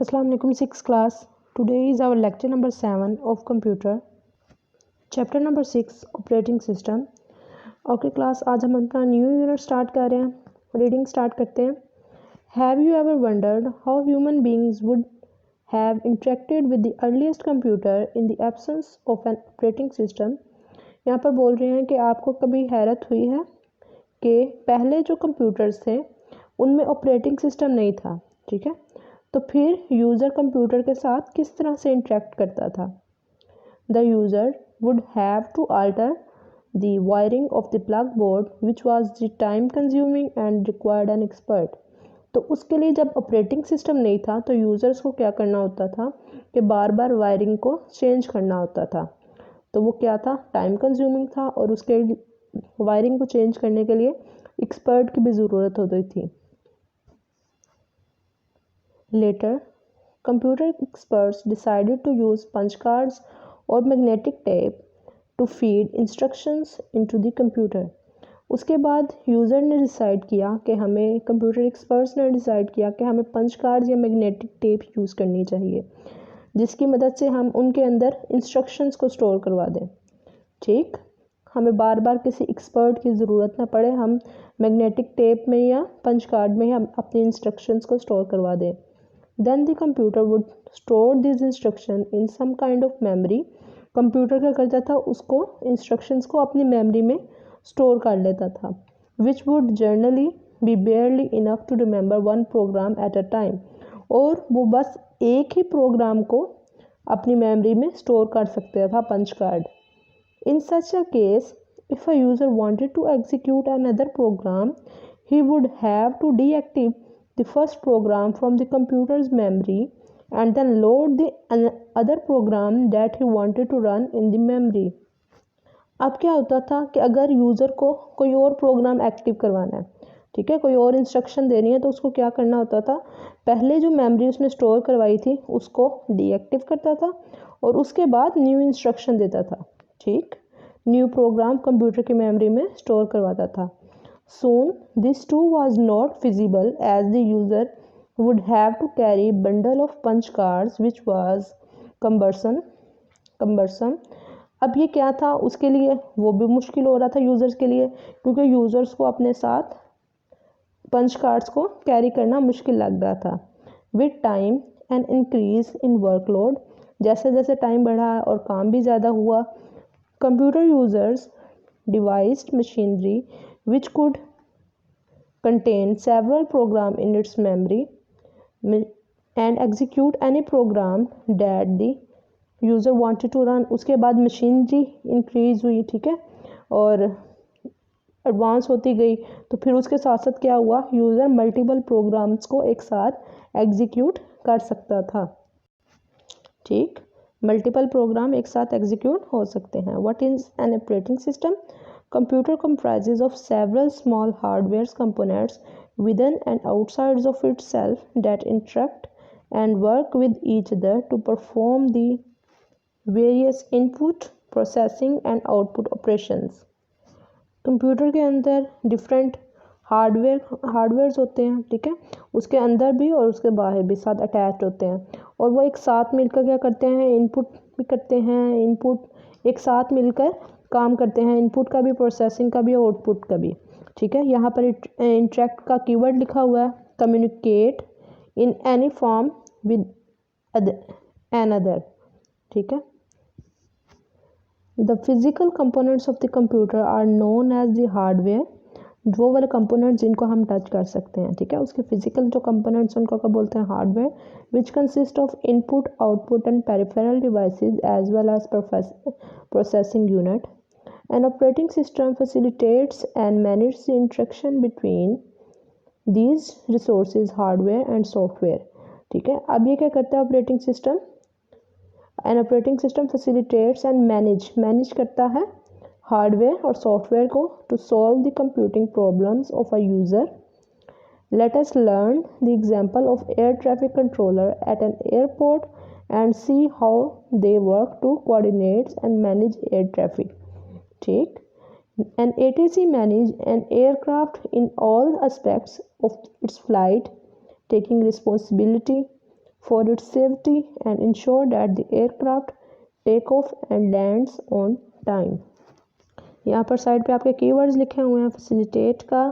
Assalamu alaikum, 6th class. Today is our lecture number 7 of computer. Chapter number 6 operating system. Okay class, आज हम अपना new unit start कर रहे हैं. Reading start करते हैं. Have you ever wondered how human beings would have interacted with the earliest computer in the absence of an operating system. यहाँ पर बोल रहे हैं कि आपको कभी हैरत हुई है कि पहले जो कंप्यूटर्स थे उनमें ऑपरेटिंग सिस्टम नहीं था. ठीक है, तो फिर यूज़र कंप्यूटर के साथ किस तरह से इंटरेक्ट करता था. The user would have to alter the wiring of the plug board which was the time consuming and required an expert. तो उसके लिए जब ऑपरेटिंग सिस्टम नहीं था तो यूज़र्स को क्या करना होता था कि बार बार वायरिंग को चेंज करना होता था. तो वो क्या था, टाइम कंज्यूमिंग था और उसके वायरिंग को चेंज करने के लिए एक्सपर्ट की भी ज़रूरत होती थी. Later, computer experts decided to use punch cards or magnetic tape to feed instructions into the computer. उसके बाद यूज़र ने डिसाइड किया कि हमें कंप्यूटर एक्सपर्ट्स ने डिसाइड किया कि हमें पंच कार्ड्स या मैग्नेटिक टेप यूज़ करनी चाहिए जिसकी मदद से हम उनके अंदर इंस्ट्रक्शंस को स्टोर करवा दें. ठीक, हमें बार बार किसी एक्सपर्ट की ज़रूरत ना पड़े, हम मैग्नेटिक टेप में या पंच कार्ड में हम अपनी इंस्ट्रक्शंस को स्टोर करवा दें. Then the computer would store these instructions in some kind of memory. Computer क्या करता था, उसको इंस्ट्रक्शंस को अपनी मेमोरी में स्टोर कर लेता था. which would generally be barely enough to remember one program at a time. और वो बस एक ही प्रोग्राम को अपनी मेमोरी में स्टोर कर सकता था punch card. In such a case, if a user wanted to execute another program, he would have to deactivate the first program from the computer's memory and then load the other program that he wanted to run in the memory. अब क्या होता था कि अगर user को कोई और programme active करवाना है, ठीक है, कोई और इंस्ट्रक्शन देनी है, तो उसको क्या करना होता था, पहले जो मेमोरी उसने स्टोर करवाई थी उसको डीएक्टिव करता था और उसके बाद न्यू इंस्ट्रक्शन देता था. ठीक, न्यू प्रोग्राम कंप्यूटर की मेमोरी में स्टोर करवाता था. Soon, this too was not feasible as the user would have to carry a bundle of punch cards which was cumbersome. अब ये क्या था, उसके लिए वो भी मुश्किल हो रहा था यूज़र्स के लिए, क्योंकि यूज़र्स को अपने साथ पंच कार्ड्स को कैरी करना मुश्किल लग रहा था. With time and increase in workload, जैसे जैसे टाइम बढ़ा और काम भी ज़्यादा हुआ, computer users devised machinery which could contain several programs in its memory and execute any program that the user wanted to run. उसके बाद मशीनरी इंक्रीज हुई, ठीक है, और एडवांस होती गई, तो फिर उसके साथ साथ क्या हुआ, यूज़र मल्टीपल प्रोग्राम्स को एक साथ एग्जीक्यूट कर सकता था. ठीक, मल्टीपल प्रोग्राम एक साथ एग्जीक्यूट हो सकते हैं. What is an operating system? Computer comprises of several small hardware components within and outside of itself that interact and work with each other to perform the various input, processing and output operations. Computer के अंदर different hardwares होते हैं, ठीक है, उसके अंदर भी और उसके बाहर भी साथ अटैच होते हैं और वो एक साथ मिलकर क्या करते हैं, इनपुट भी करते हैं, इनपुट एक साथ मिलकर काम करते हैं, इनपुट का भी, प्रोसेसिंग का भी, आउटपुट का भी. ठीक है, यहाँ पर इंटरेक्ट का कीवर्ड लिखा हुआ है. Communicate in any form with another. ठीक है, the physical components of the computer are known as the hardware. वो वाले कंपोनेंट्स जिनको हम टच कर सकते हैं, ठीक है, उसके फिजिकल जो कंपोनेंट्स उनको क्या बोलते हैं, hardware. Which consist of input, output and peripheral devices as well as processing unit. An operating system facilitates and manages the interaction between these resources, hardware and software. ठीक है, अब ये क्या करता है operating system? An operating system facilitates and manage करता है hardware और सॉफ्टवेयर को to solve the computing problems of a user. Let us learn the example of air traffic controller at an airport and see how they work to coordinate and manage air traffic. ठीक, an ATC manages an aircraft in all aspects of its flight, taking responsibility for its safety and ensure that the aircraft take off and lands on time। यहाँ पर side पे आपके keywords लिखे हुए हैं, facilitate का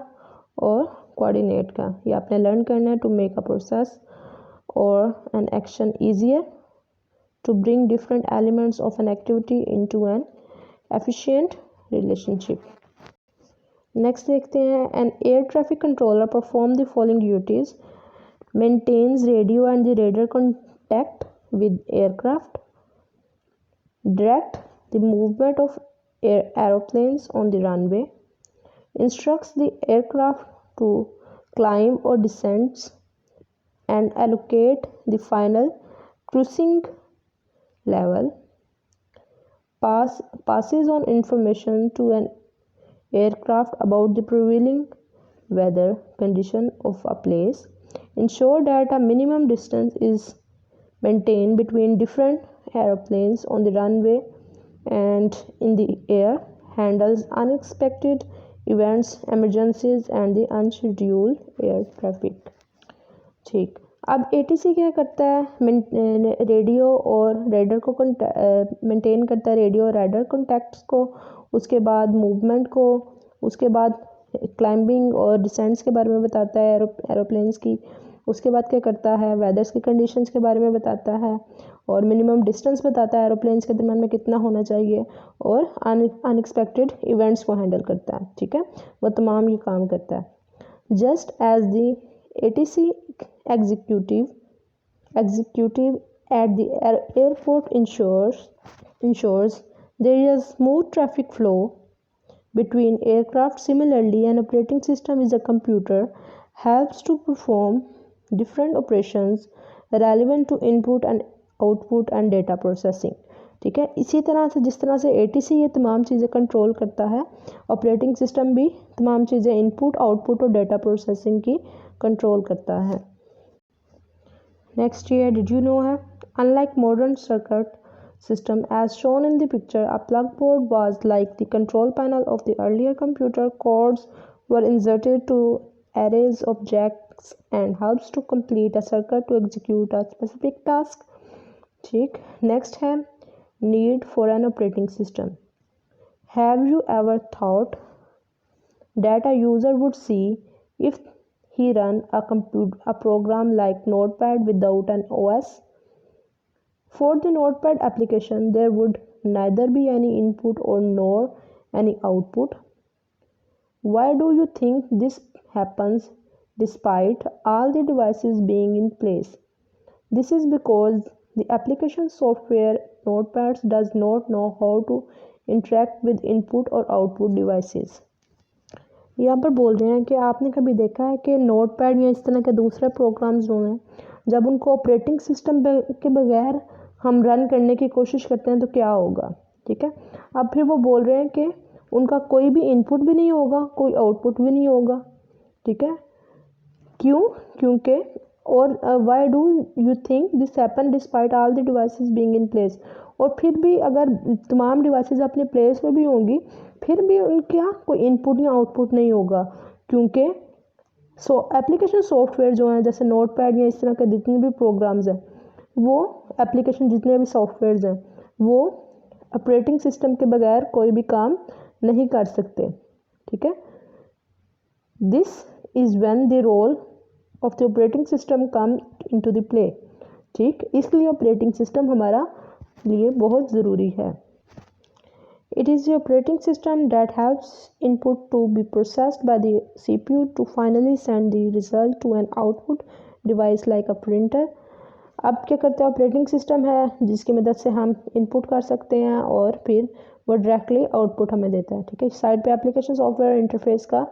और कोऑर्डिनेट का। ये आपने लर्न करना है टू मेक अ प्रोसेस और an action easier, to bring different elements of an activity into an efficient relationship. Next देखते हैं, an air traffic controller perform the following duties, maintains radio and the radar contact with aircraft, direct the movement of aeroplanes on the runway, instructs the aircraft to climb or descend, and allocate the final cruising level, passes on information to an aircraft about the prevailing weather condition of a place, ensure that a minimum distance is maintained between different aeroplanes on the runway and in the air, handles unexpected events, emergencies and the unscheduled air traffic। ठीक, अब ATC क्या करता है, radio और raider को maintain करता है, radio और रेडर कॉन्टैक्ट्स को, उसके बाद मूवमेंट को, उसके बाद क्लाइंबिंग और डिसेंट्स के बारे में बताता है एरोप्लेन्स की, उसके बाद क्या करता है, वेदर्स की कंडीशंस के बारे में बताता है और मिनिमम डिस्टेंस बताता है एरोप्लेन्स के दरम्यान में कितना होना चाहिए, और अनएक्सपेक्टेड इवेंट्स को हैंडल करता है। ठीक है, वो तमाम ये काम करता है। Just as the ATC executive at the airport ensures there is smooth traffic flow between aircraft, similarly an operating system is a computer helps to perform different operations relevant to input and output and data processing। ठीक है, इसी तरह से जिस तरह से ATC ये तमाम चीज़ें कंट्रोल करता है, ऑपरेटिंग सिस्टम भी तमाम चीज़ें इनपुट आउटपुट और डेटा प्रोसेसिंग की कंट्रोल करता है। Next year did you know है, unlike modern circuit system as shown in the picture, a plug board was like the control panel of the earlier computer. Cords were inserted to arrays of jacks and helps to complete a circuit to execute a specific task। ठीक, next है need for an operating system. Have you ever thought that a user would see if he run a program like Notepad without an OS? For the Notepad application, there would neither be any input or nor any output. Why do you think this happens despite all the devices being in place? This is because the application software Notepad does not know how to interact with input or output devices। यहाँ पर बोल रहे हैं कि आपने कभी देखा है कि नोटपैड या इस तरह के दूसरे प्रोग्राम्स जो हैं, जब उनको ऑपरेटिंग सिस्टम के बगैर हम रन करने की कोशिश करते हैं तो क्या होगा। ठीक है, अब फिर वो बोल रहे हैं कि उनका कोई भी इनपुट भी नहीं होगा, कोई आउटपुट भी नहीं होगा। ठीक है, क्यों, क्योंकि और why do you think this happen despite all the devices being in place, और फिर भी अगर तमाम डिवाइसेस अपने प्लेस में भी होंगी फिर भी उनका कोई इनपुट या आउटपुट नहीं होगा, क्योंकि एप्लीकेशन सॉफ्टवेयर जो हैं जैसे नोटपैड या इस तरह के जितने भी प्रोग्राम्स हैं, वो एप्लीकेशन जितने भी सॉफ्टवेयर्स हैं वो ऑपरेटिंग सिस्टम के बगैर कोई भी काम नहीं कर सकते। ठीक है, this is when the role of the operating system come into the play. ठीक, इसलिए ऑपरेटिंग सिस्टम हमारा लिए बहुत ज़रूरी है। It is the operating system that helps input to be processed by the CPU to finally send the result to an output device like a printer। अब क्या करता है, ऑपरेटिंग सिस्टम है जिसकी मदद से हम इनपुट कर सकते हैं और फिर वो डायरेक्टली आउटपुट हमें देता है। ठीक है, साइड पे एप्लीकेशन सॉफ्टवेयर इंटरफेस का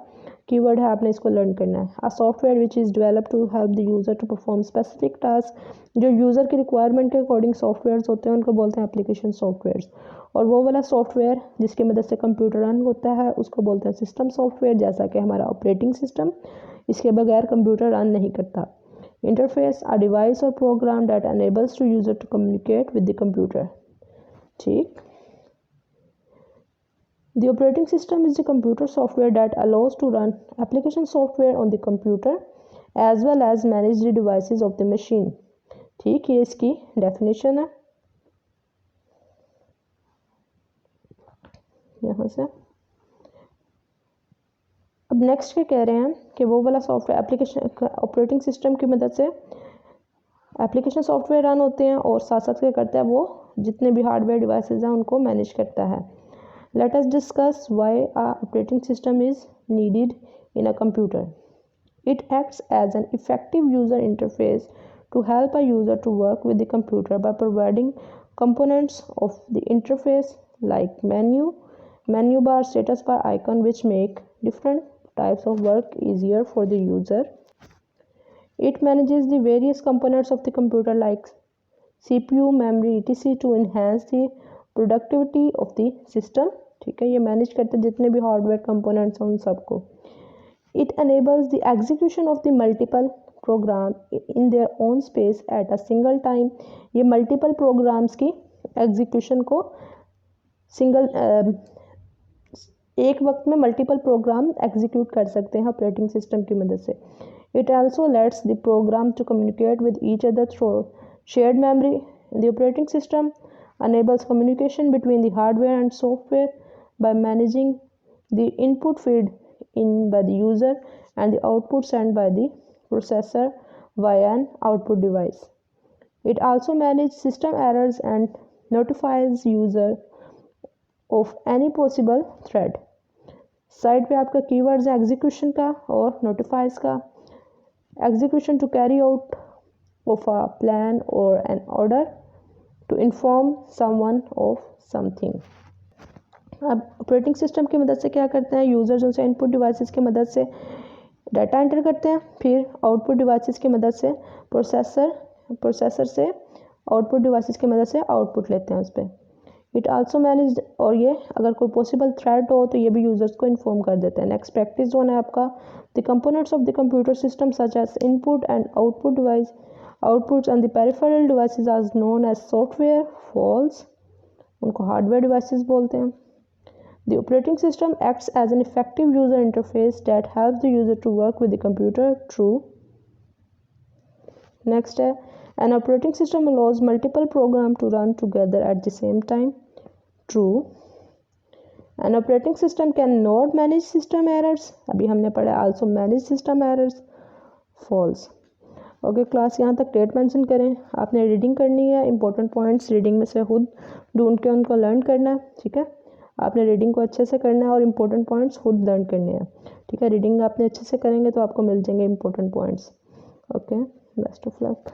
कीवर्ड है, आपने इसको लर्न करना है। A software which is develop to help the user to perform specific task, जो यूज़र की रिक्वायरमेंट के अकॉर्डिंग सॉफ्टवेयर्स होते हैं उनको बोलते हैं एप्लीकेशन सॉफ्टवेयर्स, और वो वाला सॉफ्टवेयर जिसकी मदद से कंप्यूटर रन होता है उसको बोलते हैं सिस्टम सॉफ्टवेयर, जैसा कि हमारा ऑपरेटिंग सिस्टम, इसके बगैर कंप्यूटर रन नहीं करता। इंटरफेस, अ डिवाइस और program that enables to user to communicate with the computer. ठीक, the operating system is the computer software that allows to run application software on the computer as well as manage the devices of the machine। ठीक, ये इसकी definition है यहाँ से। अब next क्या कह रहे हैं कि वो वाला सॉफ्टवेयर एप्लीकेशन ऑपरेटिंग सिस्टम की मदद से एप्लीकेशन सॉफ्टवेयर रन होते हैं और साथ साथ क्या करता है वो जितने भी हार्डवेयर डिवाइसेस हैं उनको मैनेज करता है। Let us discuss why a operating system is needed in a computer. It acts as an effective user interface to help a user to work with the computer by providing components of the interface like menu bar, status bar, icon, which make different types of work easier for the user. It manages the various components of the computer like CPU, memory, etc. to enhance the productivity of the system. ठीक है, ये manage करते हैं जितने भी hardware components हैं उन सबको। It enables the execution of the multiple program in their own space at a single time. ये multiple programs की execution को एक वक्त में multiple program execute कर सकते हैं operating system की मदद से। It also lets the program to communicate with each other through shared memory. The operating system enables communication between the hardware and software by managing the input feed in by the user and the output sent by the processor via an output device. It also manages system errors and notifies user of any possible threat. Side पे आपका keywords है execution का और notifies का। Execution to carry out of a plan और an order to inform someone of something. अब operating system की मदद से क्या करते हैं यूज़र्स उनसे इनपुट डिवाइसेस की मदद से डाटा एंटर करते हैं, फिर आउटपुट डिवाइसेस की मदद से प्रोसेसर से आउटपुट डिवाइसेस की मदद से आउटपुट लेते हैं उस पर। इट आल्सो मैनेज, और ये अगर कोई पॉसिबल थ्रेट हो तो ये भी यूज़र्स को इन्फॉर्म कर देते हैं। नेक्स्ट प्रैक्टिस जोन है आपका the components of the computer system such as input and output device, outputs and the peripheral devices are known as software. False, उनको हार्डवेयर डिवाइसेस बोलते हैं। The operating system acts as an effective user interface that helps the user to work with the computer. True. Next, an operating system allows multiple programs to run together at the same time. True. An operating system cannot manage system errors. अभी हमने पढ़ा also manage system errors. False. Okay class यहाँ तक date mention करें, आपने reading करनी है, important points reading में से खुद ढूंढ के उनको लर्न करना है। ठीक है, आपने रीडिंग को अच्छे से करना है और इम्पोर्टेंट पॉइंट्स खुद लर्न करने हैं। ठीक है, रीडिंग आपने अच्छे से करेंगे तो आपको मिल जाएंगे important points. Okay, best of luck.